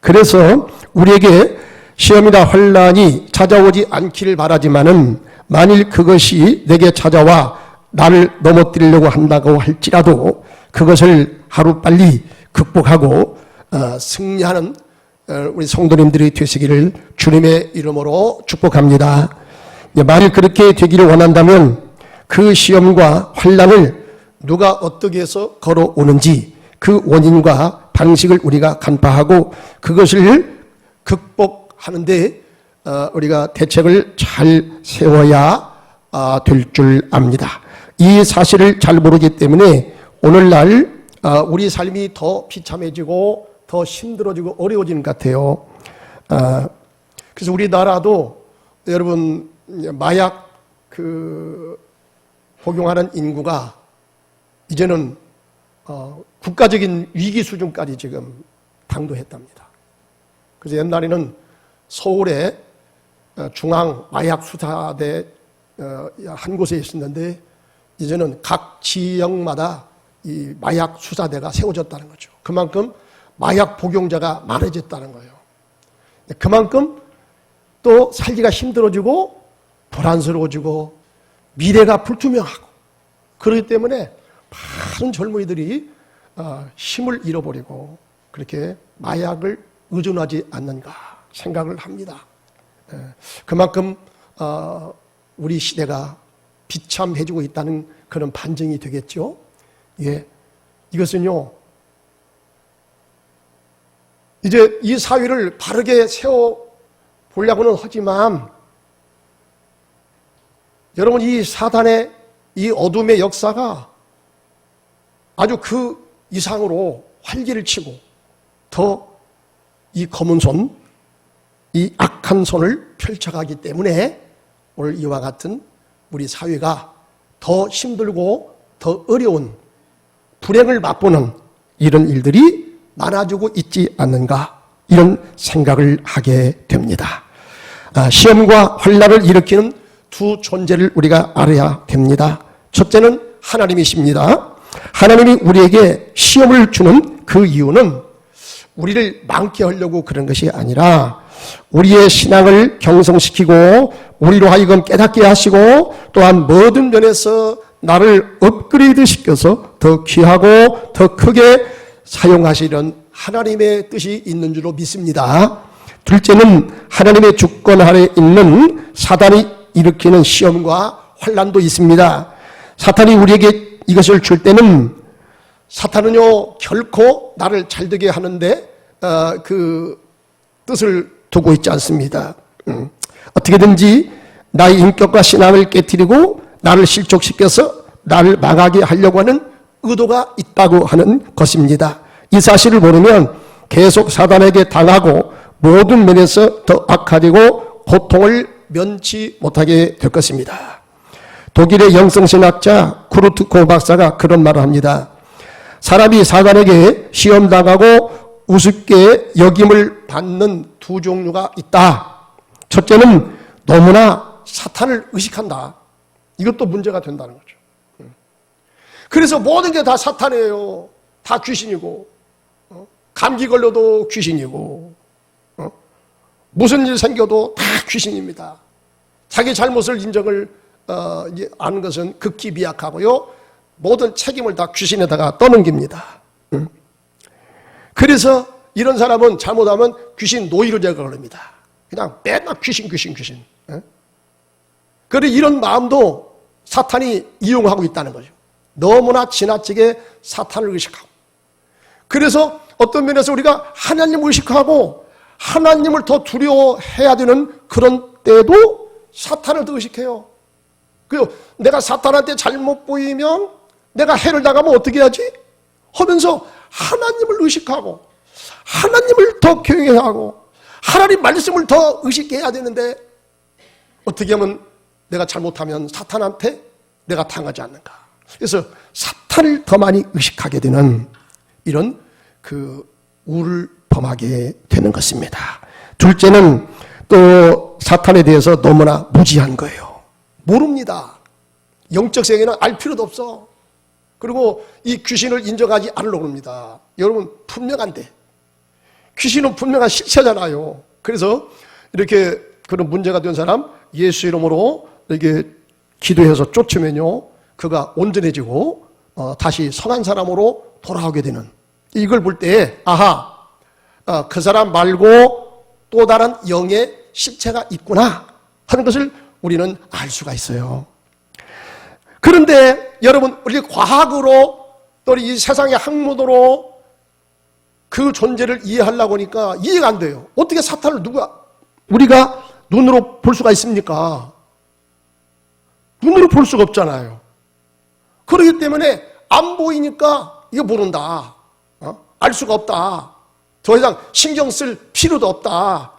그래서 우리에게 시험이나 환난이 찾아오지 않기를 바라지만은 만일 그것이 내게 찾아와 나를 넘어뜨리려고 한다고 할지라도 그것을 하루빨리 극복하고 승리하는 우리 성도님들이 되시기를 주님의 이름으로 축복합니다. 만일 그렇게 되기를 원한다면 그 시험과 환난을 누가 어떻게 해서 걸어오는지 그 원인과 방식을 우리가 간파하고 그것을 극복하는데 우리가 대책을 잘 세워야 될 줄 압니다. 이 사실을 잘 모르기 때문에 오늘날 우리 삶이 더 비참해지고 더 힘들어지고 어려워지는 것 같아요. 그래서 우리나라도 여러분 마약 복용하는 인구가 이제는 국가적인 위기 수준까지 지금 당도했답니다. 그래서 옛날에는 서울에 중앙 마약 수사대 한 곳에 있었는데 이제는 각 지역마다 이 마약 수사대가 세워졌다는 거죠. 그만큼 마약 복용자가 많아졌다는 거예요. 그만큼 또 살기가 힘들어지고 불안스러워지고 미래가 불투명하고 그렇기 때문에 많은 젊은이들이 힘을 잃어버리고 그렇게 마약을 의존하지 않는가 생각을 합니다. 그만큼 우리 시대가 비참해지고 있다는 그런 반증이 되겠죠. 예, 이것은요 이제 이 사회를 바르게 세워보려고는 하지만 여러분 이 사단의 이 어둠의 역사가 아주 그 이상으로 활기를 치고 더 이 검은 손, 이 악한 손을 펼쳐가기 때문에 오늘 이와 같은 우리 사회가 더 힘들고 더 어려운 불행을 맛보는 이런 일들이 많아지고 있지 않는가 이런 생각을 하게 됩니다. 시험과 환난을 일으키는 두 존재를 우리가 알아야 됩니다. 첫째는 하나님이십니다. 하나님이 우리에게 시험을 주는 그 이유는 우리를 망케 하려고 그런 것이 아니라 우리의 신앙을 경성시키고 우리로 하여금 깨닫게 하시고 또한 모든 면에서 나를 업그레이드 시켜서 더 귀하고 더 크게 사용하시려는 하나님의 뜻이 있는 줄로 믿습니다. 둘째는 하나님의 주권 아래 있는 사단이 일으키는 시험과 환난도 있습니다. 사탄이 우리에게 이것을 줄 때는 사탄은요 결코 나를 잘되게 하는데 그 뜻을 두고 있지 않습니다. 어떻게든지 나의 인격과 신앙을 깨트리고 나를 실족시켜서 나를 망하게 하려고 하는 의도가 있다고 하는 것입니다. 이 사실을 모르면 계속 사단에게 당하고 모든 면에서 더 악화되고 고통을 면치 못하게 될 것입니다. 독일의 영성신학자 쿠르트코 박사가 그런 말을 합니다. 사람이 사단에게 시험당하고 우습게 여김을 받는 두 종류가 있다. 첫째는 너무나 사탄을 의식한다. 이것도 문제가 된다는 거죠. 그래서 모든 게 다 사탄이에요. 다 귀신이고 감기 걸려도 귀신이고 무슨 일 생겨도 다 귀신입니다. 자기 잘못을 인정을 아는 것은 극히 미약하고요. 모든 책임을 다 귀신에다가 떠넘깁니다. 그래서 이런 사람은 잘못하면 귀신 노이로 제거합니다. 그냥 맨날 귀신. 그리고 이런 마음도 사탄이 이용하고 있다는 거죠. 너무나 지나치게 사탄을 의식하고. 그래서 어떤 면에서 우리가 하나님을 의식하고 하나님을 더 두려워해야 되는 그런 때도 사탄을 더 의식해요. 그리고 내가 사탄한테 잘못 보이면 내가 해를 당하면 어떻게 하지? 하면서 하나님을 의식하고 하나님을 더 경외하고 하나님 말씀을 더 의식해야 되는데 어떻게 하면 내가 잘못하면 사탄한테 내가 당하지 않는가. 그래서 사탄을 더 많이 의식하게 되는 이런 그 우를 범하게 되는 것입니다. 둘째는 또 사탄에 대해서 너무나 무지한 거예요. 모릅니다. 영적 세계는 알 필요도 없어. 그리고 이 귀신을 인정하지 않으려고 합니다. 여러분 분명한데 귀신은 분명한 실체잖아요. 그래서 이렇게 그런 문제가 된 사람 예수 이름으로 이렇게 기도해서 쫓으면요, 그가 온전해지고 다시 선한 사람으로 돌아오게 되는, 이걸 볼 때 아하, 그 사람 말고 또 다른 영의 실체가 있구나 하는 것을 우리는 알 수가 있어요. 그런데 여러분, 우리 과학으로 또 이 세상의 학문으로 그 존재를 이해하려고 하니까 이해가 안 돼요. 어떻게 사탄을 우리가 눈으로 볼 수가 있습니까? 눈으로 볼 수가 없잖아요. 그렇기 때문에 안 보이니까 이거 모른다, 알 수가 없다, 더 이상 신경 쓸 필요도 없다,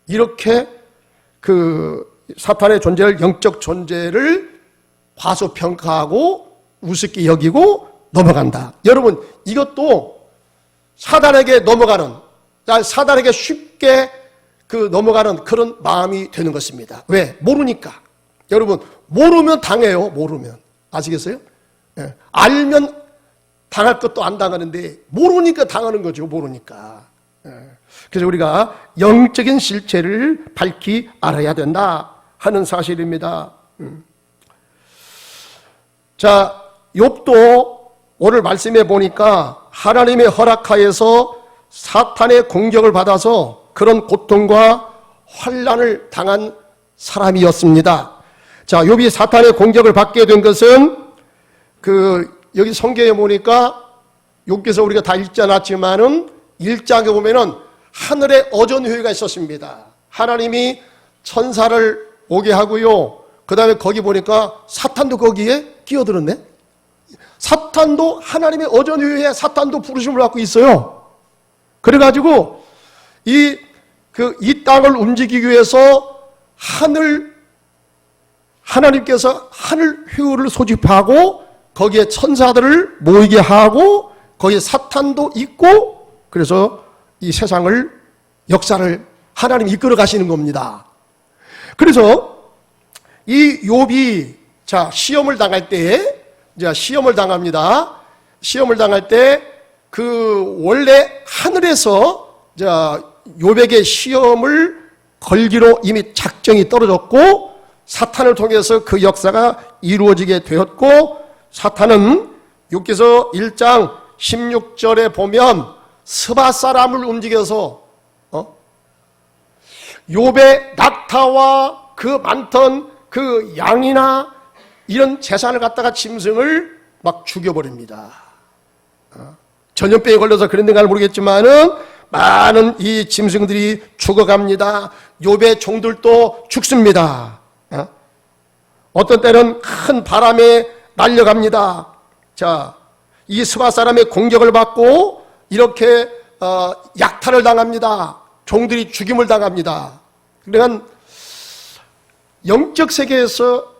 이렇게 그 사탄의 존재를, 영적 존재를 과소평가하고 우습게 여기고 넘어간다. 여러분, 이것도 사단에게 넘어가는, 사단에게 쉽게 넘어가는 그런 마음이 되는 것입니다. 왜? 모르니까. 여러분, 모르면 당해요. 모르면. 아시겠어요? 예. 알면 당할 것도 안 당하는데 모르니까 당하는 거죠. 모르니까. 예. 그래서 우리가 영적인 실체를 밝히 알아야 된다 하는 사실입니다. 자, 욥도 오늘 말씀해 보니까 하나님의 허락하에서 사탄의 공격을 받아서 그런 고통과 환난을 당한 사람이었습니다. 자, 욥이 사탄의 공격을 받게 된 것은 여기 성경에 보니까 욥기서 우리가 다 읽지 않았지만은 1장에 보면은 하늘에 어전회의가 있었습니다. 하나님이 천사를 오게 하고요. 그 다음에 거기 보니까 사탄도 거기에 끼어들었네. 사탄도 하나님의 어전회의에 사탄도 부르심을 받고 있어요. 그래가지고 이 땅을 움직이기 위해서 하나님께서 하늘 회의를 소집하고 거기에 천사들을 모이게 하고 거기에 사탄도 있고, 그래서 이 세상을, 역사를 하나님이 이끌어 가시는 겁니다. 그래서 이 욥이 시험을 당할 때, 시험을 당합니다. 시험을 당할 때 원래 하늘에서 욥에게 시험을 걸기로 이미 작정이 떨어졌고 사탄을 통해서 그 역사가 이루어지게 되었고, 사탄은 욥기서 1장 16절에 보면 스바 사람을 움직여서 욥의 낙타와 그 많던 그 양이나 이런 재산을 갖다가 짐승을 막 죽여버립니다. 전염병에 걸려서 그런데가 모르겠지만은 많은 이 짐승들이 죽어갑니다. 욥의 종들도 죽습니다. 어떤 때는 큰 바람에 날려갑니다. 자, 이 스바 사람의 공격을 받고 이렇게 약탈을 당합니다. 종들이 죽임을 당합니다. 그러니까 영적 세계에서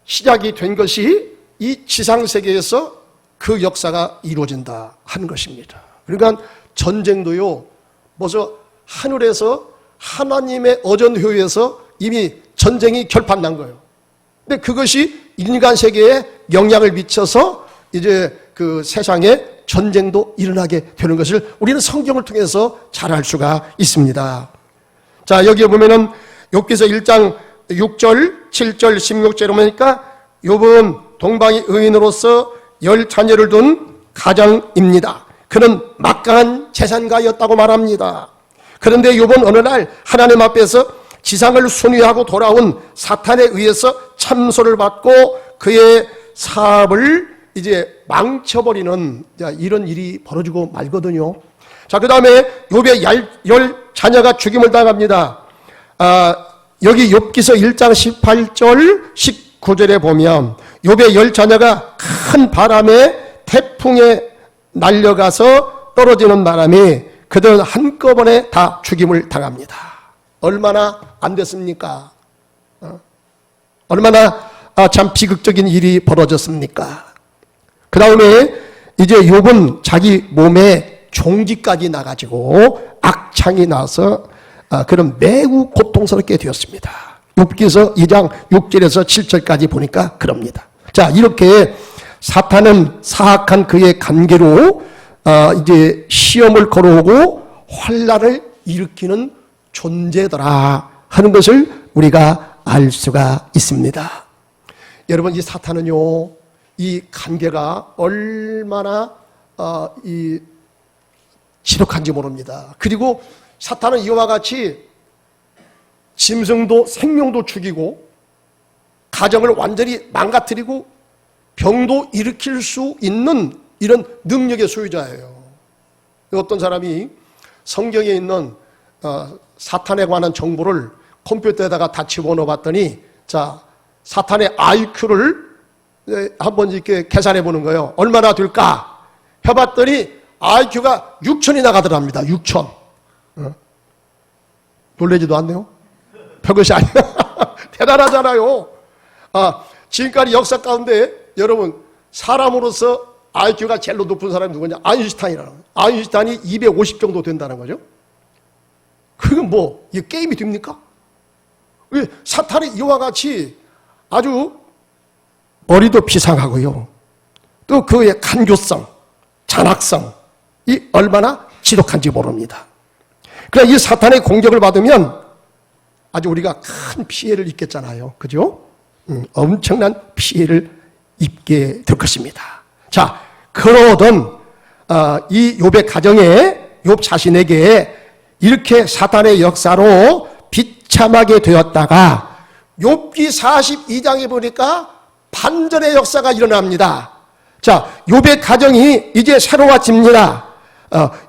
시작이 된 것이 이 지상 세계에서 그 역사가 이루어진다 하는 것입니다. 그러니까 전쟁도요, 벌써 하늘에서 하나님의 어전회의에서 이미 전쟁이 결판난 거예요. 근데 그것이 인간 세계에 영향을 미쳐서 이제 그 세상에 전쟁도 일어나게 되는 것을 우리는 성경을 통해서 잘 알 수가 있습니다. 자, 여기에 보면은 욥기서 1장 6절, 7절, 16절에 보니까 욥은 동방의 의인으로서 10자녀를 둔 가장입니다. 그는 막강한 재산가였다고 말합니다. 그런데 욥은 어느 날 하나님 앞에서 지상을 순위하고 돌아온 사탄에 의해서 참소를 받고 그의 사업을 이제 망쳐버리는 이런 일이 벌어지고 말거든요. 자, 그 다음에 욥의 10자녀가 죽임을 당합니다. 여기 욥기서 1장 18절 19절에 보면 욥의 10자녀가 큰 바람에 태풍에 날려가서 떨어지는 바람에 그들은 한꺼번에 다 죽임을 당합니다. 얼마나 안 됐습니까? 얼마나 참 비극적인 일이 벌어졌습니까? 그 다음에 이제 욥은 자기 몸에 종기까지 나가지고 악창이 나서 그런 매우 고통스럽게 되었습니다. 욥기서 2장 6절에서 7절까지 보니까 그럽니다. 자, 이렇게 사탄은 사악한 그의 관계로 이제 시험을 걸어오고 환란을 일으키는 존재더라 하는 것을 우리가 알 수가 있습니다. 여러분, 이 사탄은요, 이 관계가 얼마나 지독한지 모릅니다. 그리고 사탄은 이와 같이 짐승도 생명도 죽이고 가정을 완전히 망가뜨리고 병도 일으킬 수 있는 이런 능력의 소유자예요. 어떤 사람이 성경에 있는 사탄에 관한 정보를 컴퓨터에다가 다 집어넣어 봤더니, 자, 사탄의 IQ를 한번 이렇게 계산해 보는 거예요. 얼마나 될까 해봤더니 IQ가 6천이 나가더랍니다. 6천. 놀라지도 않네요. 별것이 아니야. 대단하잖아요. 지금까지 역사 가운데 여러분, 사람으로서 IQ가 제일 높은 사람이 누구냐? 아인슈타인이라는 거예요. 아인슈타인이 250 정도 된다는 거죠. 그건 뭐, 이게 게임이 됩니까? 왜 사탄이 이와 같이 아주 머리도 비상하고요. 또 그의 간교성, 잔악성이 얼마나 지독한지 모릅니다. 그러나 이 사탄의 공격을 받으면 아주 우리가 큰 피해를 입겠잖아요. 그죠? 엄청난 피해를 입게 될 것입니다. 자, 그러던 이 욥의 가정에, 욥 자신에게 이렇게 사탄의 역사로 비참하게 되었다가 욥기 42장에 보니까 반전의 역사가 일어납니다. 자, 욥의 가정이 이제 새로워집니다.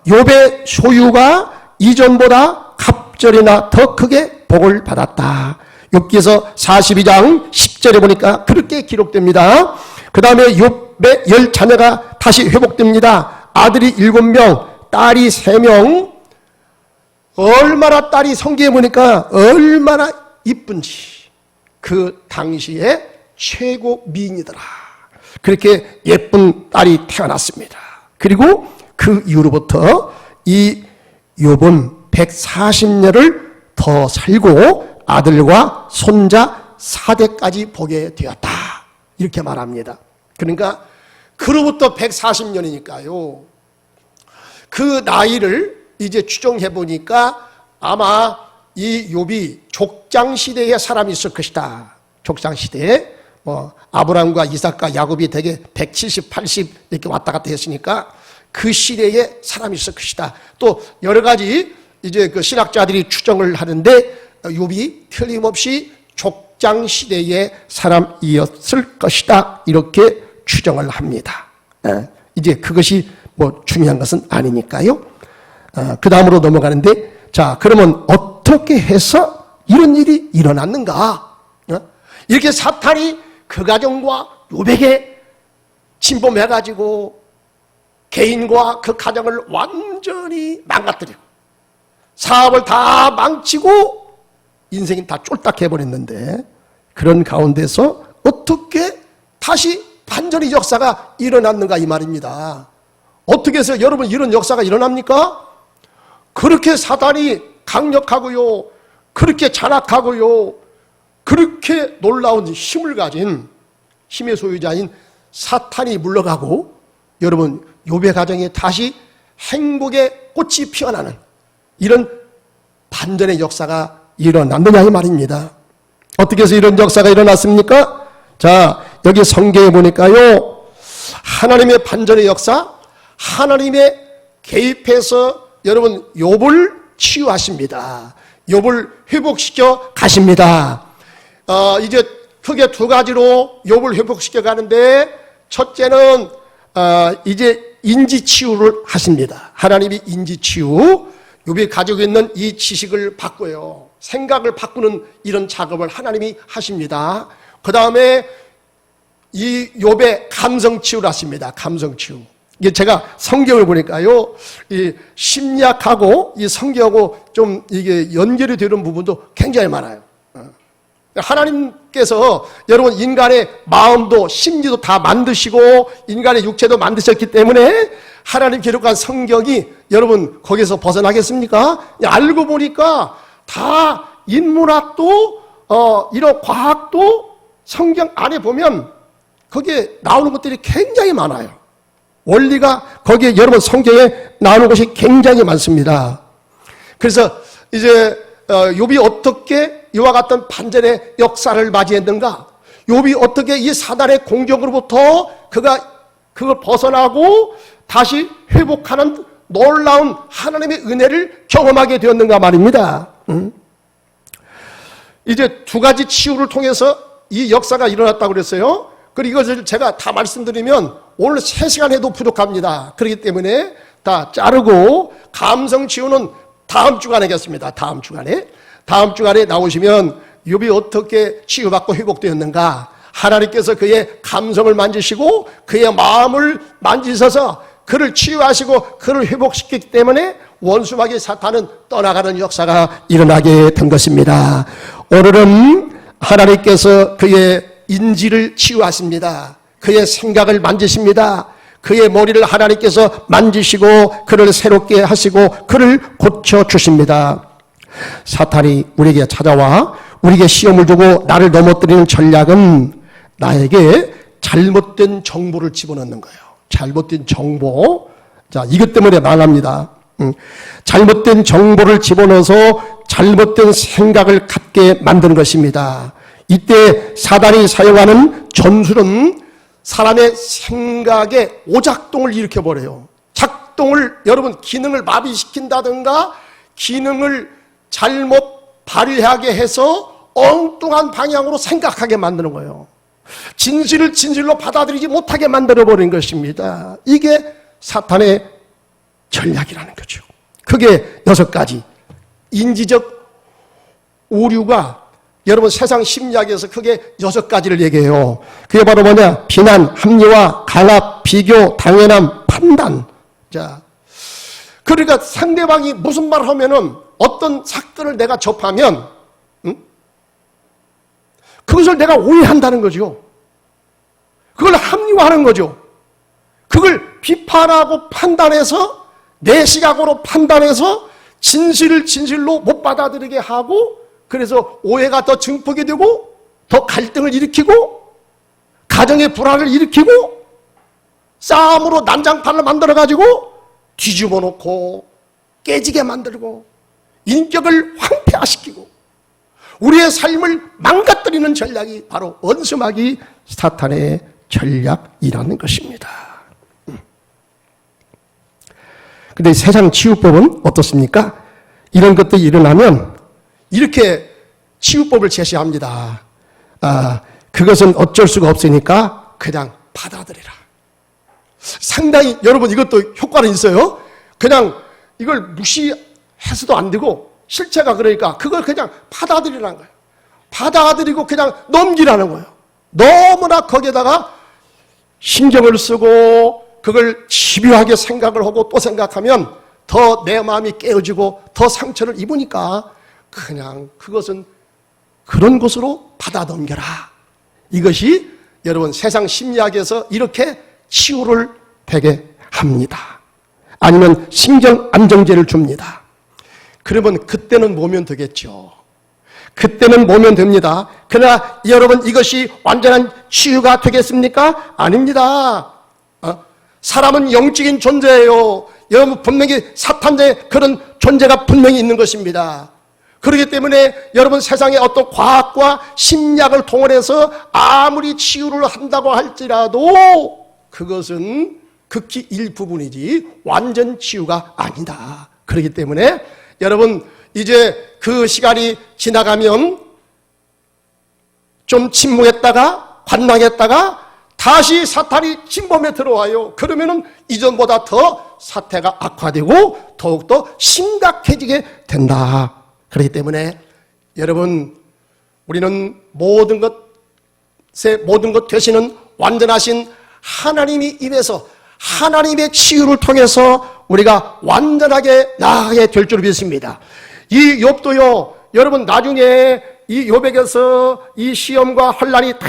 욥의 소유가 이전보다 갑절이나 더 크게 복을 받았다. 욥기에서 42장 10절에 보니까 그렇게 기록됩니다. 그 다음에 욥의 10자녀가 다시 회복됩니다. 아들이 7명, 딸이 3명. 얼마나 딸이 성경에 보니까 얼마나 이쁜지. 그 당시에 최고 미인이더라. 그렇게 예쁜 딸이 태어났습니다. 그리고 그 이후로부터 이 욥은 140년을 더 살고 아들과 손자 4대까지 보게 되었다. 이렇게 말합니다. 그러니까 그로부터 140년이니까요. 그 나이를 이제 추정해 보니까 아마 이 욥이 족장시대의 사람이 있을 것이다. 족장시대에 아브라함과 이삭과 야곱이 대개 170, 80 이렇게 왔다 갔다 했으니까 그 시대에 사람이 있을 것이다. 또 여러 가지 이제 그 신학자들이 추정을 하는데 욥이 틀림없이 족장시대의 사람이었을 것이다. 이렇게 추정을 합니다. 이제 그것이 뭐 중요한 것은 아니니까요. 그 다음으로 넘어가는데, 자, 그러면 어떻게 해서 이런 일이 일어났는가? 이렇게 사탄이 그 가정과 욥에게 침범해가지고 개인과 그 가정을 완전히 망가뜨리고 사업을 다 망치고 인생이 다 쫄딱 해버렸는데, 그런 가운데서 어떻게 다시 반전의 역사가 일어났는가 이 말입니다. 어떻게 해서 여러분 이런 역사가 일어납니까? 그렇게 사단이 강력하고요, 그렇게 잔악하고요, 그렇게 놀라운 힘을 가진 힘의 소유자인 사탄이 물러가고 여러분 욥의 가정에 다시 행복의 꽃이 피어나는 이런 반전의 역사가 일어났느냐 이 말입니다. 어떻게 해서 이런 역사가 일어났습니까? 자, 여기 성경에 보니까요, 하나님의 반전의 역사, 하나님의 개입해서 여러분 욥을 치유하십니다. 욥을 회복시켜 가십니다. 이제 크게 두 가지로 욥을 회복시켜 가는데, 첫째는 이제 인지치유를 하십니다. 하나님이 인지치유, 욥이 가지고 있는 이 지식을 바꿔요. 생각을 바꾸는 이런 작업을 하나님이 하십니다. 그 다음에 이 욥의 감성치유를 하십니다. 감성치유. 이게 제가 성경을 보니까요, 이 심리학하고 이 성경하고 좀 이게 연결이 되는 부분도 굉장히 많아요. 하나님께서 여러분 인간의 마음도 심리도 다 만드시고 인간의 육체도 만드셨기 때문에 하나님 기록한 성경이 여러분 거기서 벗어나겠습니까? 알고 보니까 다 인문학도 이런 과학도 성경 안에 보면 거기에 나오는 것들이 굉장히 많아요. 원리가 거기에 여러분 성경에 나오는 것이 굉장히 많습니다. 그래서 이제 욥이 어떻게 이와 같은 반전의 역사를 맞이했는가? 욥이 어떻게 이 사단의 공격으로부터 그걸 벗어나고 다시 회복하는 놀라운 하나님의 은혜를 경험하게 되었는가 말입니다. 이제 두 가지 치유를 통해서 이 역사가 일어났다고 그랬어요. 그리고 이것을 제가 다 말씀드리면 오늘 3시간 해도 부족합니다. 그렇기 때문에 다 자르고 감성 치유는 다음 주간에 하겠습니다. 다음 주간에 나오시면 욥이 어떻게 치유받고 회복되었는가, 하나님께서 그의 감성을 만지시고 그의 마음을 만지셔서 그를 치유하시고 그를 회복시키기 때문에 원수마귀 사탄은 떠나가는 역사가 일어나게 된 것입니다. 오늘은 하나님께서 그의 인지를 치유하십니다. 그의 생각을 만지십니다. 그의 머리를 하나님께서 만지시고 그를 새롭게 하시고 그를 고쳐주십니다. 사탄이 우리에게 찾아와 우리에게 시험을 주고 나를 넘어뜨리는 전략은 나에게 잘못된 정보를 집어넣는 거예요. 잘못된 정보. 자, 이것 때문에 망합니다. 잘못된 정보를 집어넣어서 잘못된 생각을 갖게 만드는 것입니다. 이때 사단이 사용하는 전술은 사람의 생각에 오작동을 일으켜버려요. 작동을, 여러분, 기능을 마비시킨다든가 기능을 잘못 발휘하게 해서 엉뚱한 방향으로 생각하게 만드는 거예요. 진실을 진실로 받아들이지 못하게 만들어버린 것입니다. 이게 사탄의 전략이라는 거죠. 그게 6가지. 인지적 오류가 여러분 세상 심리학에서 크게 6가지를 얘기해요. 그게 바로 뭐냐? 비난, 합리화, 강압, 비교, 당연함, 판단. 자, 그러니까 상대방이 무슨 말을 하면은 어떤 사건을 내가 접하면 그것을 내가 오해한다는 거죠. 그걸 합리화하는 거죠. 그걸 비판하고 판단해서 내 시각으로 판단해서 진실을 진실로 못 받아들이게 하고 그래서 오해가 더 증폭이 되고 더 갈등을 일으키고 가정의 불화를 일으키고 싸움으로 난장판을 만들어가지고 뒤집어 놓고 깨지게 만들고 인격을 황폐화시키고 우리의 삶을 망가뜨리는 전략이 바로 원수마귀 사탄의 전략이라는 것입니다. 근데 세상 치유법은 어떻습니까? 이런 것들이 일어나면 이렇게 치유법을 제시합니다. 그것은 어쩔 수가 없으니까 그냥 받아들이라. 상당히 여러분 이것도 효과는 있어요. 그냥 이걸 무시해서도 안 되고 실체가 그러니까 그걸 그냥 받아들이라는 거예요. 받아들이고 그냥 넘기라는 거예요. 너무나 거기에다가 신경을 쓰고 그걸 집요하게 생각을 하고 또 생각하면 더 내 마음이 깨어지고 더 상처를 입으니까 그냥 그것은 그런 것으로 받아 넘겨라. 이것이 여러분 세상 심리학에서 이렇게 치유를 되게 합니다. 아니면 신경 안정제를 줍니다. 그러면 그때는 모면 되겠죠. 그때는 모면 됩니다. 그러나 여러분 이것이 완전한 치유가 되겠습니까? 아닙니다. 사람은 영적인 존재예요. 여러분 분명히 사탄의 그런 존재가 분명히 있는 것입니다. 그렇기 때문에 여러분 세상의 어떤 과학과 심리학을 통해서 아무리 치유를 한다고 할지라도 그것은 극히 일부분이지 완전 치유가 아니다. 그렇기 때문에 여러분 이제 그 시간이 지나가면 좀 침묵했다가 관망했다가 다시 사탄이 침범에 들어와요. 그러면은 이전보다 더 사태가 악화되고 더욱더 심각해지게 된다. 그렇기 때문에 여러분 우리는 모든 것 되시는 완전하신 하나님이 임해서 하나님의 치유를 통해서 우리가 완전하게 나아가게 될 줄 믿습니다. 이 욥도요, 여러분 나중에 이 욥에게서 이 시험과 환난이 다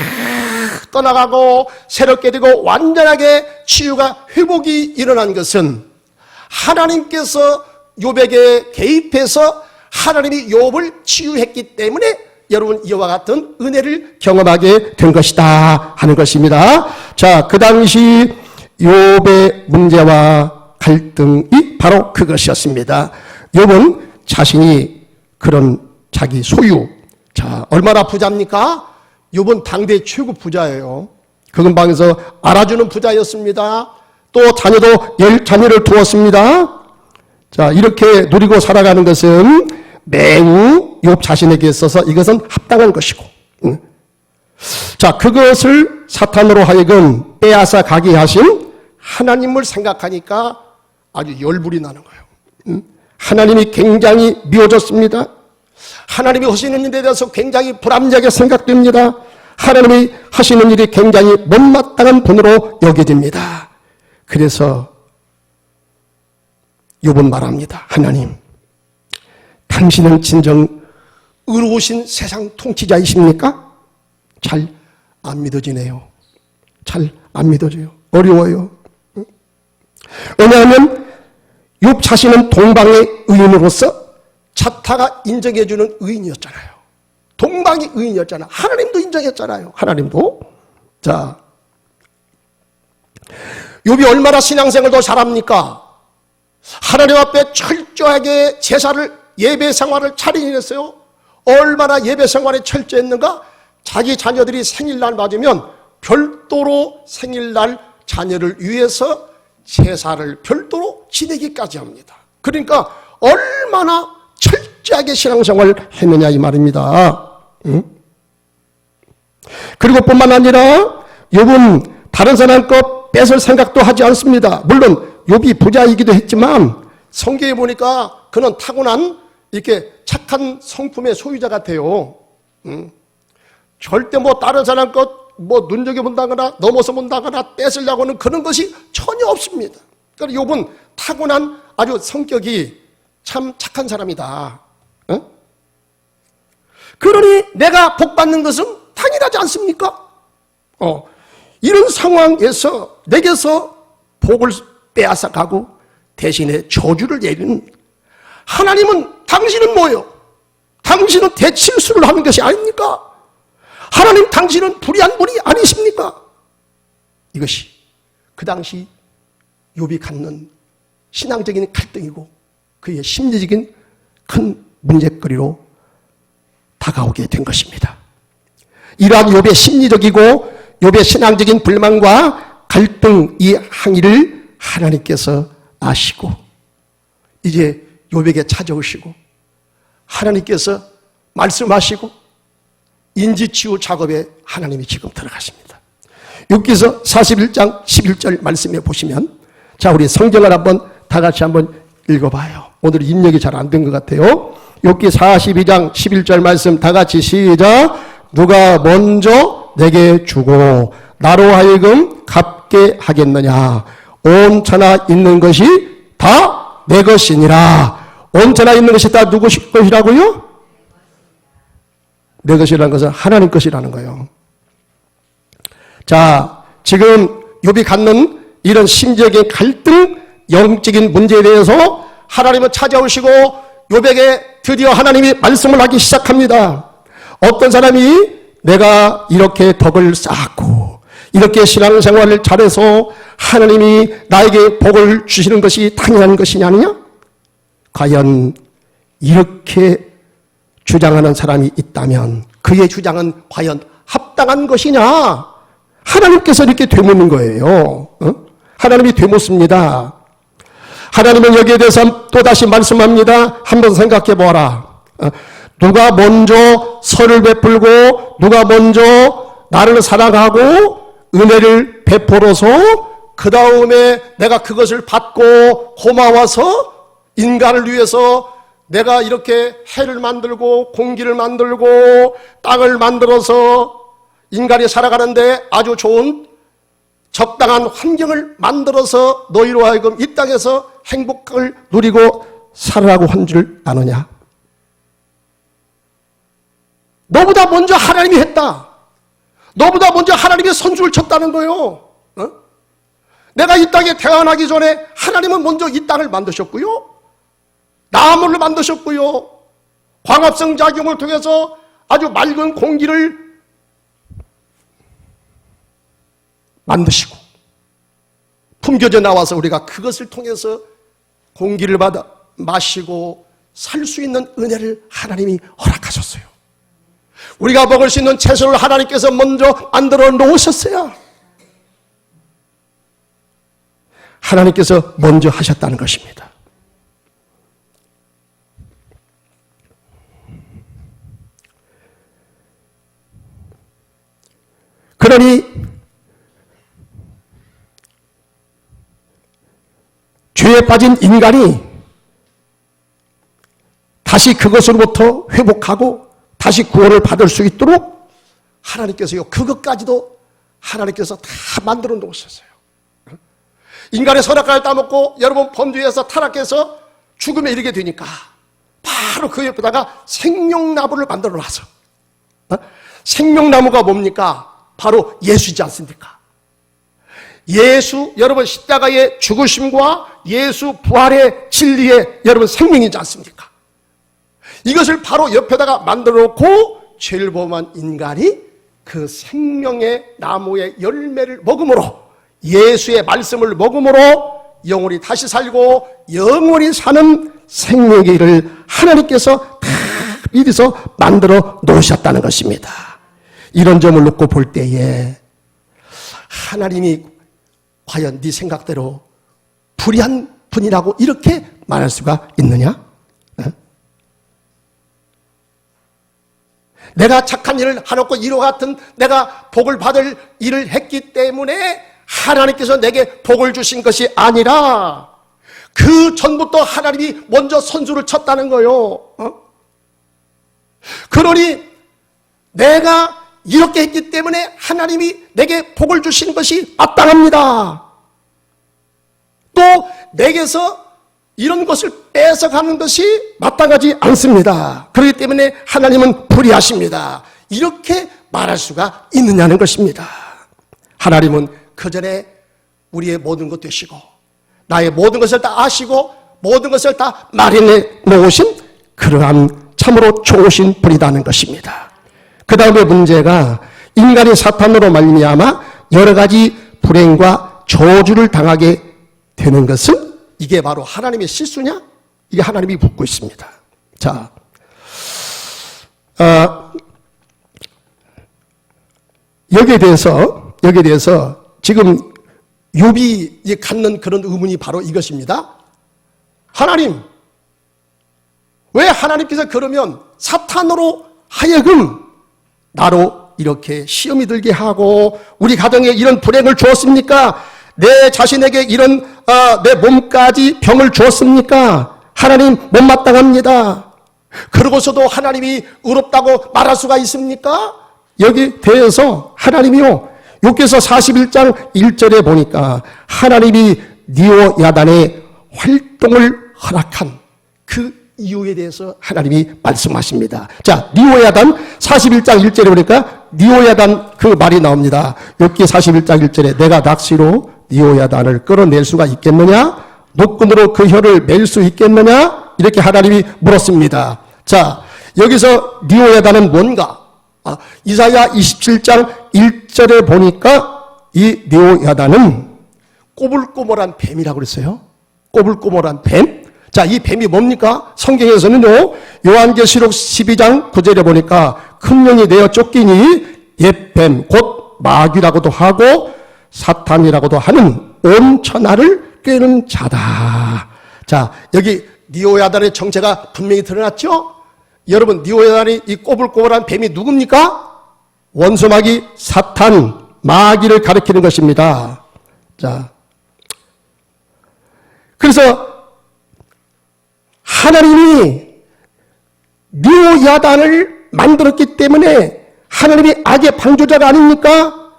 떠나가고 새롭게 되고 완전하게 치유가 회복이 일어난 것은 하나님께서 욥에게 개입해서 하나님이 욥을 치유했기 때문에 여러분 이와 같은 은혜를 경험하게 된 것이다 하는 것입니다. 자, 그 당시 욥의 문제와 갈등이 바로 그것이었습니다. 욥은 자신이 그런 자기 소유. 자, 얼마나 부자입니까? 욥은 당대 최고 부자예요. 그 근방에서 알아주는 부자였습니다. 또 자녀도 10자녀를 두었습니다. 자, 이렇게 누리고 살아가는 것은 매우 욥 자신에게 있어서 이것은 합당한 것이고, 자, 그것을 사탄으로 하여금 빼앗아 가게 하신 하나님을 생각하니까 아주 열불이 나는 거예요. 하나님이 굉장히 미워졌습니다. 하나님이 하시는 일에 대해서 굉장히 불합리하게 생각됩니다. 하나님이 하시는 일이 굉장히 못마땅한 분으로 여겨집니다. 그래서 욥은 말합니다. 하나님, 당신은 진정 의로우신 세상 통치자이십니까? 잘 안 믿어지네요. 잘 안 믿어져요. 어려워요. 왜냐하면 욥 자신은 동방의 의인으로서 자타가 인정해주는 의인이었잖아요. 동방의 의인이었잖아요. 하나님도 인정했잖아요. 하나님도. 자, 욥이 얼마나 신앙생활도 잘합니까? 하나님 앞에 철저하게 제사를, 예배 생활을 차리했어요. 얼마나 예배 생활에 철저했는가? 자기 자녀들이 생일날 맞으면 별도로 생일날 자녀를 위해서 제사를 별도로 지내기까지 합니다. 그러니까 얼마나 철저하게 신앙생활을 했느냐 이 말입니다. 그리고 뿐만 아니라 욥은 다른 사람 것 뺏을 생각도 하지 않습니다. 물론 욥이 부자이기도 했지만 성경에 보니까 그는 타고난 이렇게 착한 성품의 소유자 같아요. 절대 뭐 다른 사람 것 뭐 눈여겨본다거나 넘어서 본다거나 뺏으려고는 그런 것이 전혀 없습니다. 그러니까 욥은 타고난 아주 성격이 참 착한 사람이다. 그러니 내가 복받는 것은 당연하지 않습니까? 이런 상황에서 내게서 복을 빼앗아 가고 대신에 저주를 내리는 하나님은, 당신은 뭐예요? 당신은 대칠수를 하는 것이 아닙니까? 하나님, 당신은 불의한 분이 아니십니까? 이것이 그 당시 욥이 갖는 신앙적인 갈등이고 그의 심리적인 큰 문제거리로 다가오게 된 것입니다. 이러한 욥의 심리적이고 욥의 신앙적인 불만과 갈등, 이 항의를 하나님께서 아시고 이제 욥에게 찾아오시고 하나님께서 말씀하시고 인지치유 작업에 하나님이 지금 들어가십니다. 욥기서 41장 11절 말씀에 보시면, 자, 우리 성경을 한번 다 같이 한번 읽어봐요. 오늘 입력이 잘 안 된 것 같아요. 욥기 42장 11절 말씀 다 같이 시작. 누가 먼저 내게 주고 나로 하여금 갚게 하겠느냐? 온천하 있는 것이 다 내 것이니라. 온천하 있는 것이 다 누구 것이라고요? 내 것이라는 것은 하나님 것이라는 거예요. 자, 지금 욥이 갖는 이런 심적인 갈등, 영적인 문제에 대해서 하나님은 찾아오시고 욥에게 드디어 하나님이 말씀을 하기 시작합니다. 어떤 사람이 내가 이렇게 덕을 쌓았고 이렇게 신앙생활을 잘해서 하나님이 나에게 복을 주시는 것이 당연한 것이냐느냐? 과연 이렇게 주장하는 사람이 있다면 그의 주장은 과연 합당한 것이냐? 하나님께서 이렇게 되묻는 거예요. 하나님이 되묻습니다. 하나님은 여기에 대해서 또다시 말씀합니다. 한번 생각해 보아라. 누가 먼저 선을 베풀고 누가 먼저 나를 사랑하고 은혜를 베풀어서 그 다음에 내가 그것을 받고 고마워서 인간을 위해서 내가 이렇게 해를 만들고 공기를 만들고 땅을 만들어서 인간이 살아가는데 아주 좋은 적당한 환경을 만들어서 너희로 하여금 이 땅에서 행복을 누리고 살아라고 한 줄 아느냐? 너보다 먼저 하나님이 했다. 너보다 먼저 하나님이 선수를 쳤다는 거예요. 내가 이 땅에 태어나기 전에 하나님은 먼저 이 땅을 만드셨고요. 나무를 만드셨고요. 광합성 작용을 통해서 아주 맑은 공기를 만드시고 품겨져 나와서 우리가 그것을 통해서 공기를 받아 마시고 살 수 있는 은혜를 하나님이 허락하셨어요. 우리가 먹을 수 있는 채소를 하나님께서 먼저 만들어 놓으셨어요. 하나님께서 먼저 하셨다는 것입니다. 그러니 죄에 빠진 인간이 다시 그것으로부터 회복하고 다시 구원을 받을 수 있도록 하나님께서요, 그것까지도 하나님께서 다 만들어 놓으셨어요. 인간의 선악과를 따먹고 여러분 범죄에서 타락해서 죽음에 이르게 되니까 바로 그 옆에다가 생명나무를 만들어 놔서, 생명나무가 뭡니까? 바로 예수이지 않습니까? 예수, 여러분 십자가의 죽으심과 예수 부활의 진리의 여러분 생명이지 않습니까? 이것을 바로 옆에다가 만들어 놓고 죄를 범한 인간이 그 생명의 나무의 열매를 먹음으로, 예수의 말씀을 먹음으로 영원히 다시 살고 영원히 사는 생명의 길을 하나님께서 다 미리서 만들어 놓으셨다는 것입니다. 이런 점을 놓고 볼 때에 하나님이 과연 네 생각대로 불의한 분이라고 이렇게 말할 수가 있느냐? 내가 착한 일을 하놓고 이와 같은 내가 복을 받을 일을 했기 때문에 하나님께서 내게 복을 주신 것이 아니라 그 전부터 하나님이 먼저 선수를 쳤다는 거요. 그러니 내가 이렇게 했기 때문에 하나님이 내게 복을 주신 것이 마땅합니다. 또 내게서 이런 것을 뺏어가는 것이 마땅하지 않습니다. 그렇기 때문에 하나님은 불의하십니다. 이렇게 말할 수가 있느냐는 것입니다. 하나님은 그 전에 우리의 모든 것 되시고 나의 모든 것을 다 아시고 모든 것을 다 마련해 놓으신 그러한 참으로 좋으신 분이라는 것입니다. 그 다음에 문제가 인간이 사탄으로 말미암아 여러 가지 불행과 저주를 당하게 되는 것은 이게 바로 하나님의 실수냐? 이게 하나님이 묻고 있습니다. 자, 여기에 대해서 지금 욥이 갖는 그런 의문이 바로 이것입니다. 하나님, 왜 하나님께서 그러면 사탄으로 하여금 나로 이렇게 시험이 들게 하고 우리 가정에 이런 불행을 주었습니까? 내 자신에게 이런 내 몸까지 병을 주었습니까? 하나님 못마땅합니다. 그러고서도 하나님이 의롭다고 말할 수가 있습니까? 여기 대해서 하나님이요, 욥기서 41장 1절에 보니까 하나님이 니오야단의 활동을 허락한 그 이유에 대해서 하나님이 말씀하십니다. 자, 니오야단 41장 1절에 보니까 니오야단 그 말이 나옵니다. 욥기 41장 1절에 내가 낚시로 니오야단을 끌어낼 수가 있겠느냐? 노끈으로 그 혀를 맬 수 있겠느냐? 이렇게 하나님이 물었습니다. 자, 여기서 니오야단은 뭔가? 이사야 27장 1절에 보니까 이 니오야단은 꼬불꼬불한 뱀이라고 그랬어요. 꼬불꼬불한 뱀. 자, 이 뱀이 뭡니까? 성경에서는요, 요한계시록 12장 9절에 보니까 큰 년이 내어 쫓기니 옛뱀 곧 마귀라고도 하고 사탄이라고도 하는 온 천하를 꿰는 자다. 자, 여기 니오야단의 정체가 분명히 드러났죠? 여러분, 니오야단이 이 꼬불꼬불한 뱀이 누굽니까? 원수마귀 사탄, 마귀를 가리키는 것입니다. 자, 그래서 하나님이 니오야단을 만들었기 때문에 하나님이 악의 방조자가 아닙니까?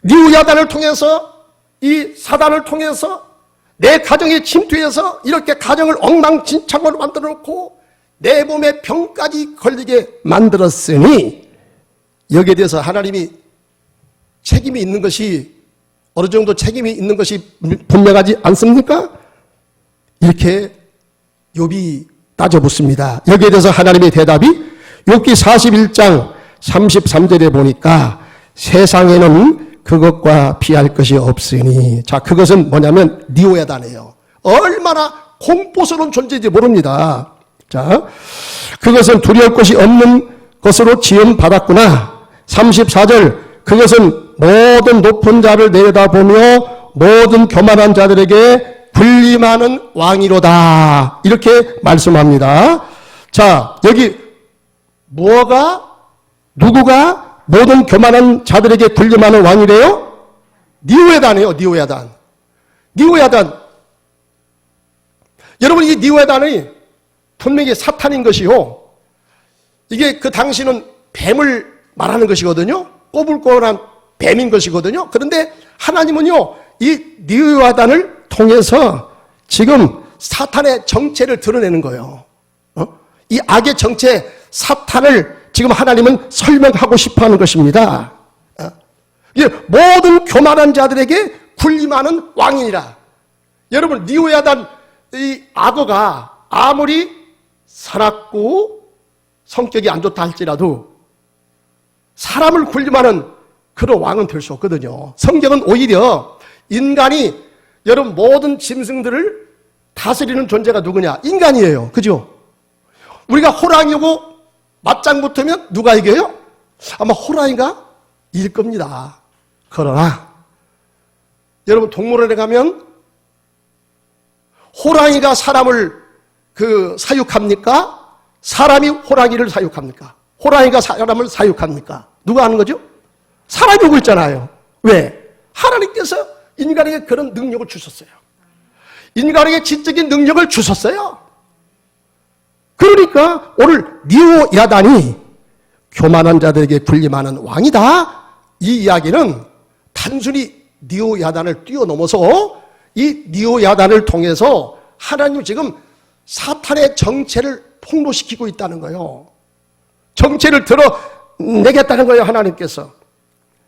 니오야단을 통해서, 이 사단을 통해서 내 가정에 침투해서 이렇게 가정을 엉망진창으로 만들어 놓고 내 몸에 병까지 걸리게 만들었으니 여기에 대해서 하나님이 책임이 있는 것이, 어느 정도 책임이 있는 것이 분명하지 않습니까? 이렇게 욥이 따져 묻습니다. 여기에 대해서 하나님의 대답이 욥기 41장 33절에 보니까 세상에는 그것과 비할 것이 없으니, 자, 그것은 뭐냐면 니오야단이에요. 얼마나 공포스러운 존재인지 모릅니다. 자, 그것은 두려울 것이 없는 것으로 지음받았구나. 34절, 그것은 모든 높은 자를 내려다보며 모든 교만한 자들에게 군림하는 왕이로다. 이렇게 말씀합니다. 자, 여기 누구가 모든 교만한 자들에게 군림하는 왕이래요? 니오야단이에요. 니오야단. 여러분, 이 니오야단이 분명히 사탄인 것이요. 이게 그 당시는 뱀을 말하는 것이거든요. 꼬불꼬불한 뱀인 것이거든요. 그런데 하나님은요, 이 니오야단을 통해서 지금 사탄의 정체를 드러내는 거예요. 이 악의 정체, 사탄을 지금 하나님은 설명하고 싶어 하는 것입니다. 모든 교만한 자들에게 군림하는 왕이니라. 여러분, 니오야단 이 악어가 아무리 사납고 성격이 안 좋다 할지라도 사람을 군림하는 그런 왕은 될 수 없거든요. 성경은 오히려 인간이 여러분 모든 짐승들을 다스리는 존재가 누구냐? 인간이에요. 그죠? 우리가 호랑이하고 맞짱 붙으면 누가 이겨요? 아마 호랑이가 이길 겁니다. 그러나 여러분 동물원에 가면 호랑이가 사람을 사육합니까? 사람이 호랑이를 사육합니까? 호랑이가 사람을 사육합니까? 누가 하는 거죠? 사람이 하고 있잖아요. 왜? 하나님께서 인간에게 그런 능력을 주셨어요. 인간에게 지적인 능력을 주셨어요. 그러니까 오늘 니오야단이 교만한 자들에게 군림하는 왕이다. 이 이야기는 단순히 니오야단을 뛰어넘어서 이 니오야단을 통해서 하나님 지금 사탄의 정체를 폭로시키고 있다는 거예요. 정체를 드러내겠다는 거예요, 하나님께서.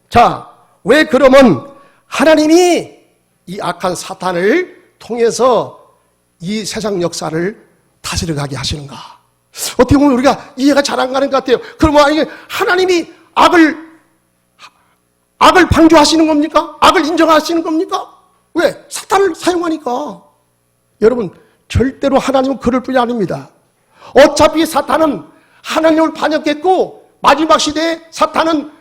자, 왜 그러면 하나님이 이 악한 사탄을 통해서 이 세상 역사를 다스려가게 하시는가? 어떻게 보면 우리가 이해가 잘 안 가는 것 같아요. 그러면 이게 하나님이 악을 방조하시는 겁니까? 악을 인정하시는 겁니까? 왜? 사탄을 사용하니까. 여러분, 절대로 하나님은 그럴 뿐이 아닙니다. 어차피 사탄은 하나님을 반역했고 마지막 시대에 사탄은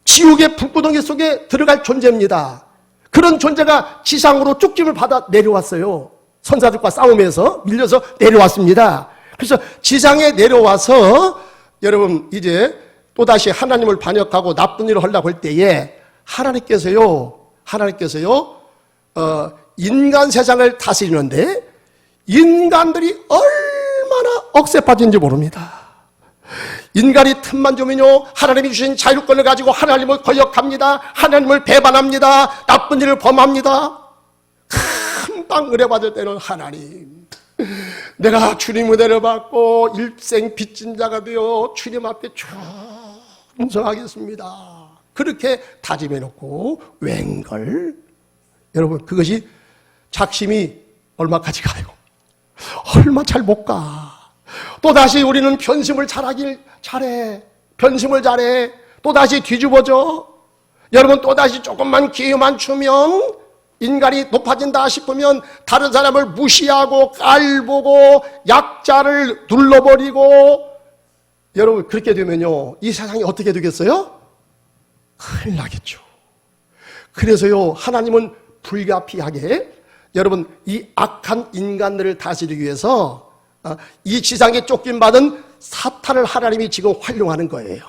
지옥의 불구덩이 속에 들어갈 존재입니다. 그런 존재가 지상으로 쪽짐을 받아 내려왔어요. 선사들과 싸우면서 밀려서 내려왔습니다. 그래서 지상에 내려와서 여러분 이제 또다시 하나님을 반역하고 나쁜 일을 하려고 할 때에 하나님께서요 인간 세상을 다스리는데 인간들이 얼마나 억세 빠진지 모릅니다. 인간이 틈만 주면요 하나님이 주신 자유권을 가지고 하나님을 거역합니다. 하나님을 배반합니다. 나쁜 일을 범합니다. 금방 의뢰받을 때는 하나님, 내가 주님 은혜를 받고 일생 빚진 자가 되어 주님 앞에 충성하겠습니다. 그렇게 다짐해놓고 웬걸? 여러분, 그것이 작심이 얼마까지 가요? 얼마 잘 못 가. 또다시 우리는 변심을 잘해. 변심을 잘해. 또다시 뒤집어져. 여러분, 또다시 조금만 기회만 주면 인간이 높아진다 싶으면 다른 사람을 무시하고 깔보고 약자를 눌러버리고, 여러분 그렇게 되면요 이 세상이 어떻게 되겠어요? 큰일 나겠죠. 그래서요 하나님은 불가피하게 여러분 이 악한 인간들을 다스리기 위해서 이 지상에 쫓김받은 사탄을 하나님이 지금 활용하는 거예요.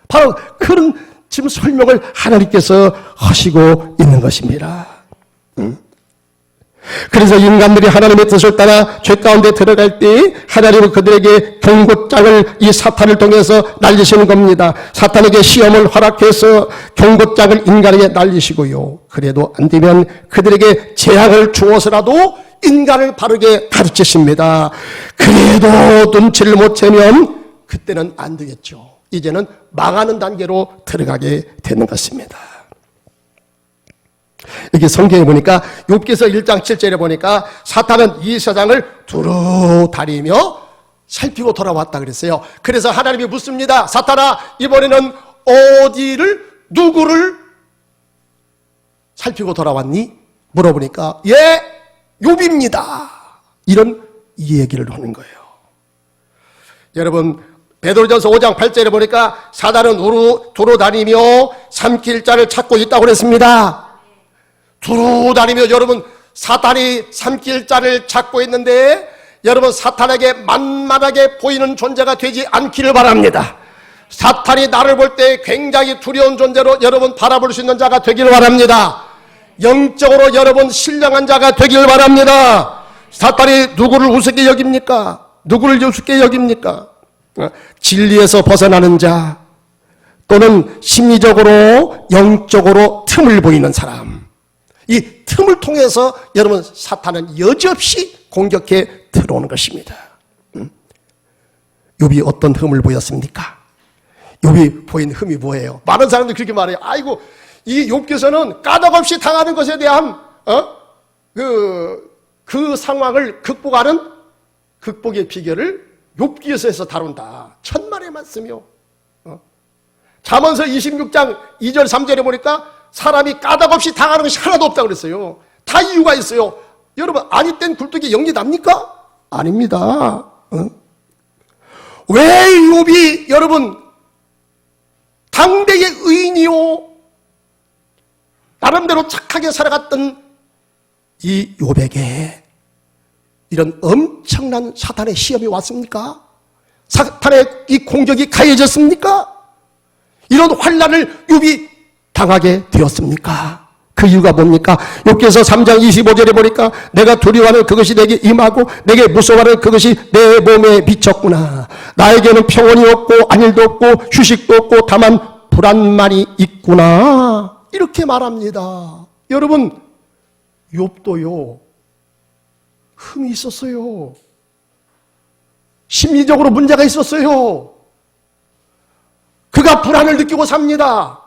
바로 그런 지금 설명을 하나님께서 하시고 있는 것입니다. 그래서 인간들이 하나님의 뜻을 따라 죄 가운데 들어갈 때 하나님은 그들에게 경고장을 이 사탄을 통해서 날리시는 겁니다. 사탄에게 시험을 허락해서 경고장을 인간에게 날리시고요. 그래도 안 되면 그들에게 재앙을 주어서라도 인간을 바르게 가르치십니다. 그래도 눈치를 못 채면 그때는 안 되겠죠. 이제는 망하는 단계로 들어가게 되는 것입니다. 여기 성경에 보니까 욥기서 1장 7절에 보니까 사탄은 이 세상을 두루 다니며 살피고 돌아왔다 그랬어요. 그래서 하나님이 묻습니다. 사탄아, 이번에는 누구를 살피고 돌아왔니? 물어보니까 예, 욥입니다. 이런 얘기를 하는 거예요. 여러분 베드로전서 5장 8절에 보니까 사단은 두루 다니며 삼킬 자를 찾고 있다고 그랬습니다. 두루 다니며 여러분 사탄이 삼킬 자를 찾고 있는데 여러분 사탄에게 만만하게 보이는 존재가 되지 않기를 바랍니다. 사탄이 나를 볼 때 굉장히 두려운 존재로 여러분 바라볼 수 있는 자가 되기를 바랍니다. 영적으로 여러분 신령한 자가 되기를 바랍니다. 사탄이 누구를 우습게 여깁니까? 누구를 우습게 여깁니까? 진리에서 벗어나는 자 또는 심리적으로 영적으로 틈을 보이는 사람, 이 틈을 통해서 여러분 사탄은 여지없이 공격해 들어오는 것입니다. 욥이 어떤 흠을 보였습니까? 욥이 보인 흠이 뭐예요? 많은 사람들이 그렇게 말해요. 아이고 이 욥께서는 까닭없이 당하는 것에 대한 그 상황을 극복의 비결을 욥기서에서 다룬다. 천만의 말씀이요. 잠언서 26장 2절 3절에 보니까 사람이 까닭없이 당하는 것이 하나도 없다고 그랬어요. 다 이유가 있어요. 여러분 아니 땐 굴뚝이 영리 납니까? 아닙니다. 왜 욥이 여러분 당대의 의인이요 나름대로 착하게 살아갔던 이 욥에게 이런 엄청난 사탄의 시험이 왔습니까? 사탄의 이 공격이 가해졌습니까? 이런 환난을 욥이 당하게 되었습니까? 그 이유가 뭡니까? 욥기서 3장 25절에 보니까 내가 두려워하는 그것이 내게 임하고 내게 무서워하는 그것이 내 몸에 미쳤구나. 나에게는 평온이 없고 안일도 없고 휴식도 없고 다만 불안만이 있구나. 이렇게 말합니다. 여러분 욥도요 흠이 있었어요. 심리적으로 문제가 있었어요. 그가 불안을 느끼고 삽니다.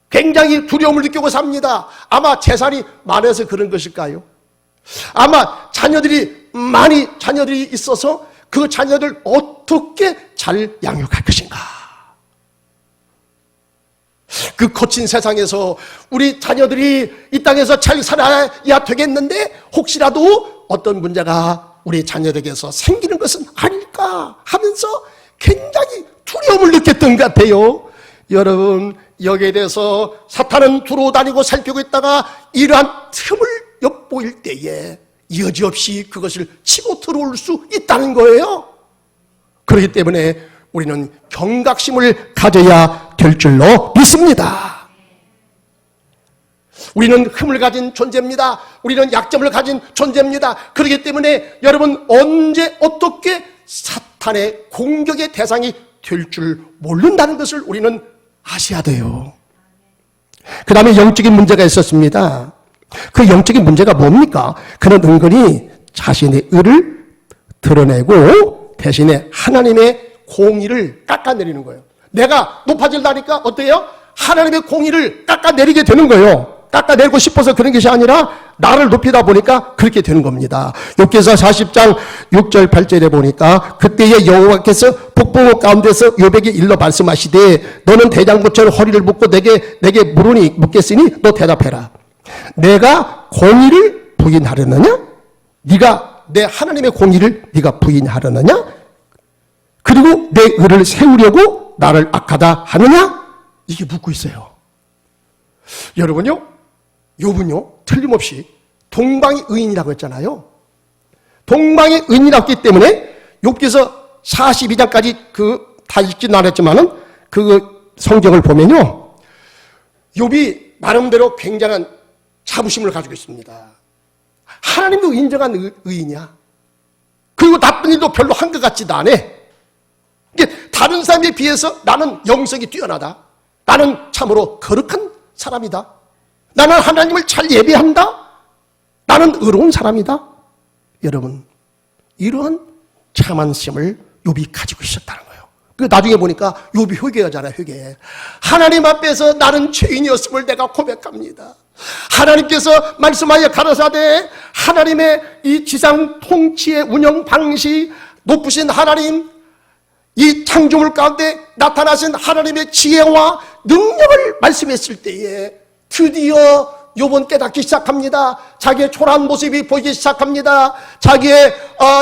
굉장히 두려움을 느끼고 삽니다. 아마 재산이 많아서 그런 것일까요? 아마 자녀들이 있어서 그 자녀들 어떻게 잘 양육할 것인가? 그 거친 세상에서 우리 자녀들이 이 땅에서 잘 살아야 되겠는데 혹시라도 어떤 문제가 우리 자녀들에게서 생기는 것은 아닐까 하면서 굉장히 두려움을 느꼈던 것 같아요. 여러분 여기에 대해서 사탄은 두루 다니고 살피고 있다가 이러한 틈을 엿보일 때에 여지없이 그것을 치고 들어올 수 있다는 거예요. 그렇기 때문에 우리는 경각심을 가져야 될 줄로 믿습니다. 우리는 흠을 가진 존재입니다. 우리는 약점을 가진 존재입니다. 그렇기 때문에 여러분 언제 어떻게 사탄의 공격의 대상이 될 줄 모른다는 것을 우리는 아셔야 돼요. 그 다음에 영적인 문제가 있었습니다. 그 영적인 문제가 뭡니까? 그는 은근히 자신의 의를 드러내고 대신에 하나님의 공의를 깎아내리는 거예요. 내가 높아질다니까 어때요? 하나님의 공의를 깎아내리게 되는 거예요. 깎아내리고 싶어서 그런 것이 아니라 나를 높이다 보니까 그렇게 되는 겁니다. 욥기서 40장 6절 8절에 보니까 그때에 여호와께서 북부호 가운데서 욥에게 일러 말씀하시되 너는 대장부처럼 허리를 묶고 내게 묻겠으니 너 대답해라. 내가 공의를 부인하려느냐? 네가 내 하나님의 공의를 네가 부인하려느냐? 그리고 내 의를 세우려고 나를 악하다 하느냐? 이게 묻고 있어요. 여러분요, 욥은요 틀림없이 동방의 의인이라고 했잖아요. 동방의 의인이라고 했기 때문에 욥기서 42장까지 다 읽지는 않았지만은 그 성경을 보면요, 욥이 나름대로 굉장한 자부심을 가지고 있습니다. 하나님도 인정한 의인이야. 그리고 나쁜 일도 별로 한 것 같지도 않아. 이게 다른 사람에 비해서 나는 영성이 뛰어나다. 나는 참으로 거룩한 사람이다. 나는 하나님을 잘 예배한다. 나는 의로운 사람이다. 여러분, 이러한 참한심을 욥이 가지고 있었다는 거예요. 그 나중에 보니까 욥이 회개하잖아요. 회개. 하나님 앞에서 나는 죄인이었음을 내가 고백합니다. 하나님께서 말씀하여 가라사대 하나님의 이 지상 통치의 운영 방식, 높으신 하나님, 이 창조물 가운데 나타나신 하나님의 지혜와 능력을 말씀했을 때에 드디어 욥은 깨닫기 시작합니다. 자기의 초라한 모습이 보이기 시작합니다. 자기의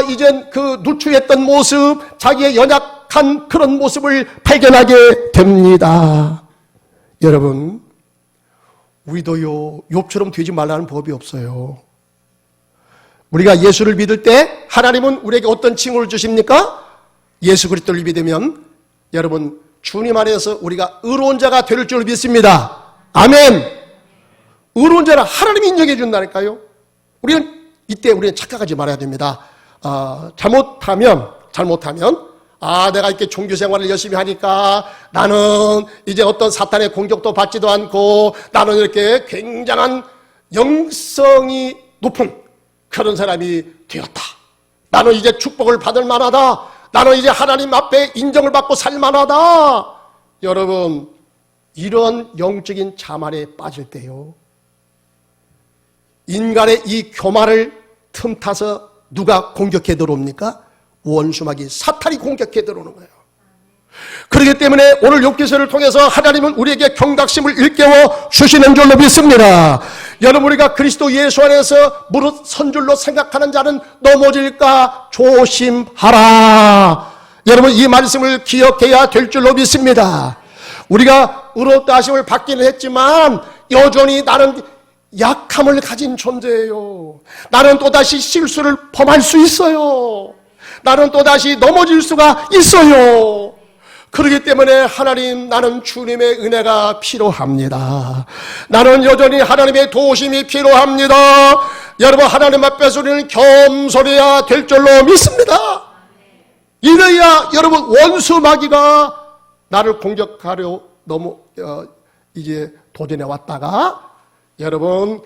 이젠 그 누추했던 모습, 자기의 연약 연약한 그런 모습을 발견하게 됩니다. 여러분, 우리도요, 욥처럼 되지 말라는 법이 없어요. 우리가 예수를 믿을 때 하나님은 우리에게 어떤 칭호를 주십니까? 예수 그리스도를 믿으면 여러분, 주님 안에서 우리가 의로운 자가 될 줄 믿습니다. 아멘. 의로운 자는 하나님이 인정해 준다니까요. 우리는 착각하지 말아야 됩니다. 잘못하면 내가 이렇게 종교 생활을 열심히 하니까 나는 이제 어떤 사탄의 공격도 받지도 않고 나는 이렇게 굉장한 영성이 높은 그런 사람이 되었다. 나는 이제 축복을 받을 만하다. 나는 이제 하나님 앞에 인정을 받고 살 만하다. 여러분, 이런 영적인 자만에 빠질 때요, 인간의 이 교만을 틈타서 누가 공격해 들어옵니까? 원수마귀 사탄이 공격해 들어오는 거예요. 그렇기 때문에 오늘 욥기서를 통해서 하나님은 우리에게 경각심을 일깨워 주시는 줄로 믿습니다. 여러분, 우리가 그리스도 예수 안에서 무릇 선 줄로 생각하는 자는 넘어질까 조심하라. 여러분, 이 말씀을 기억해야 될 줄로 믿습니다. 우리가 의롭다 하심을 받기는 했지만 여전히 나는 약함을 가진 존재예요. 나는 또다시 실수를 범할 수 있어요. 나는 또다시 넘어질 수가 있어요. 그렇기 때문에 하나님, 나는 주님의 은혜가 필요합니다. 나는 여전히 하나님의 도우심이 필요합니다. 여러분, 하나님 앞에서 우리는 겸손해야 될 줄로 믿습니다. 이래야 여러분, 원수 마귀가 나를 공격하려 이제 도전해 왔다가 여러분,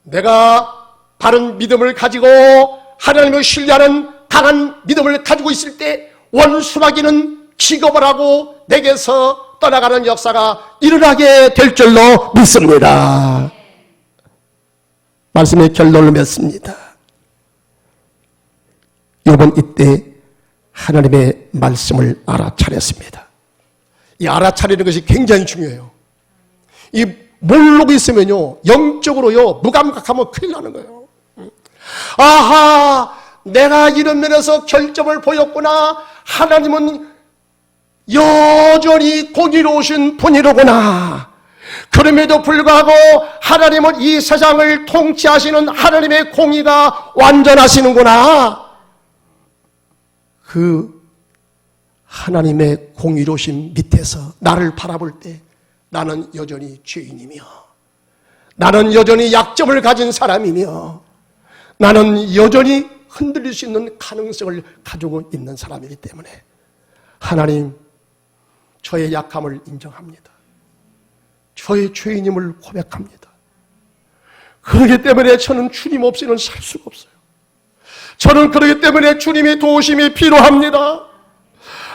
내가 바른 믿음을 가지고 하나님을 신뢰하는 강한 믿음을 가지고 있을 때 원수 마귀는 기겁을 하고 내게서 떠나가는 역사가 일어나게 될 줄로 믿습니다. 말씀의 결론을 맺습니다. 욥은 이때 하나님의 말씀을 알아차렸습니다. 이 알아차리는 것이 굉장히 중요해요. 이 모르고 있으면요, 영적으로요, 무감각하면 큰일 나는 거예요. 아하, 내가 이런 면에서 결점을 보였구나. 하나님은 여전히 공의로우신 분이로구나. 그럼에도 불구하고 하나님은 이 세상을 통치하시는 하나님의 공의가 완전하시는구나. 그 하나님의 공의로우신 밑에서 나를 바라볼 때 나는 여전히 죄인이며, 나는 여전히 약점을 가진 사람이며, 나는 여전히 흔들릴 수 있는 가능성을 가지고 있는 사람이기 때문에 하나님, 저의 약함을 인정합니다. 저의 죄인임을 고백합니다. 그렇기 때문에 저는 주님 없이는 살 수가 없어요. 저는 그렇기 때문에 주님의 도우심이 필요합니다.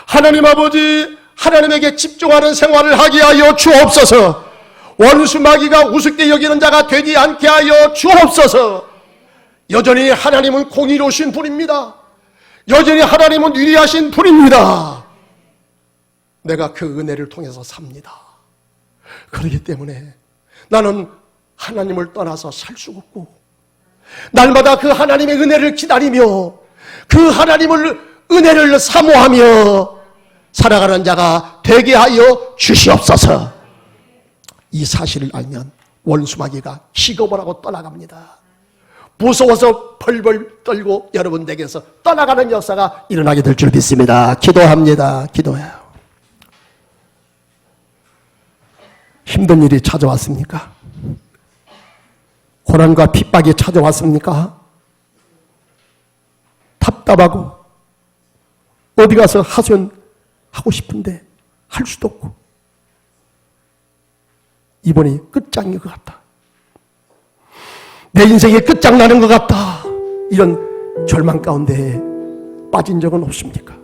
하나님 아버지, 하나님에게 집중하는 생활을 하게 하여 주옵소서. 원수 마귀가 우습게 여기는 자가 되지 않게 하여 주옵소서. 여전히 하나님은 공의로우신 분입니다. 여전히 하나님은 위대하신 분입니다. 내가 그 은혜를 통해서 삽니다. 그렇기 때문에 나는 하나님을 떠나서 살 수가 없고, 날마다 그 하나님의 은혜를 기다리며 그 하나님을 은혜를 사모하며 살아가는 자가 되게 하여 주시옵소서. 이 사실을 알면 원수마귀가 기겁을 하고 떠나갑니다. 무서워서 벌벌 떨고 여러분 댁에서 떠나가는 역사가 일어나게 될 줄 믿습니다. 기도합니다. 기도해요. 힘든 일이 찾아왔습니까? 고난과 핍박이 찾아왔습니까? 답답하고 어디 가서 하소연하고 싶은데 할 수도 없고, 이번이 끝장인 것 같다. 내 인생이 끝장나는 것 같다. 이런 절망 가운데 빠진 적은 없습니까?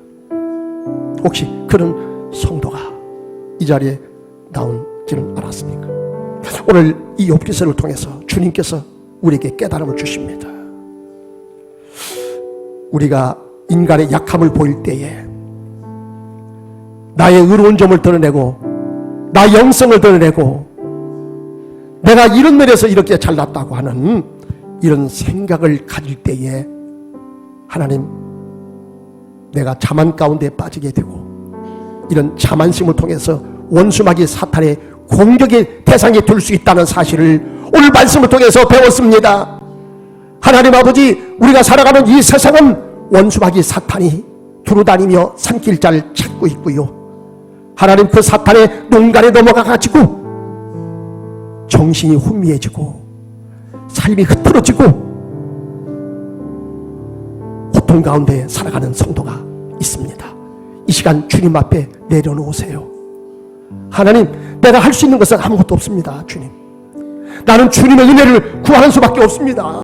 혹시 그런 성도가 이 자리에 나온지는 않았습니까? 오늘 이 욥기서를 통해서 주님께서 우리에게 깨달음을 주십니다. 우리가 인간의 약함을 보일 때에 나의 의로운 점을 드러내고 나의 영성을 드러내고 내가 이런 면에서 이렇게 잘났다고 하는 이런 생각을 가질 때에 하나님, 내가 자만 가운데 빠지게 되고 이런 자만심을 통해서 원수마귀 사탄의 공격의 대상이 될 수 있다는 사실을 오늘 말씀을 통해서 배웠습니다. 하나님 아버지, 우리가 살아가는 이 세상은 원수마귀 사탄이 두루다니며 산길자를 찾고 있고요. 하나님, 그 사탄의 농간에 넘어가가지고 정신이 혼미해지고 삶이 흐트러지고 고통 가운데 살아가는 성도가 있습니다. 이 시간 주님 앞에 내려놓으세요. 하나님, 내가 할 수 있는 것은 아무것도 없습니다. 주님, 나는 주님의 은혜를 구하는 수밖에 없습니다.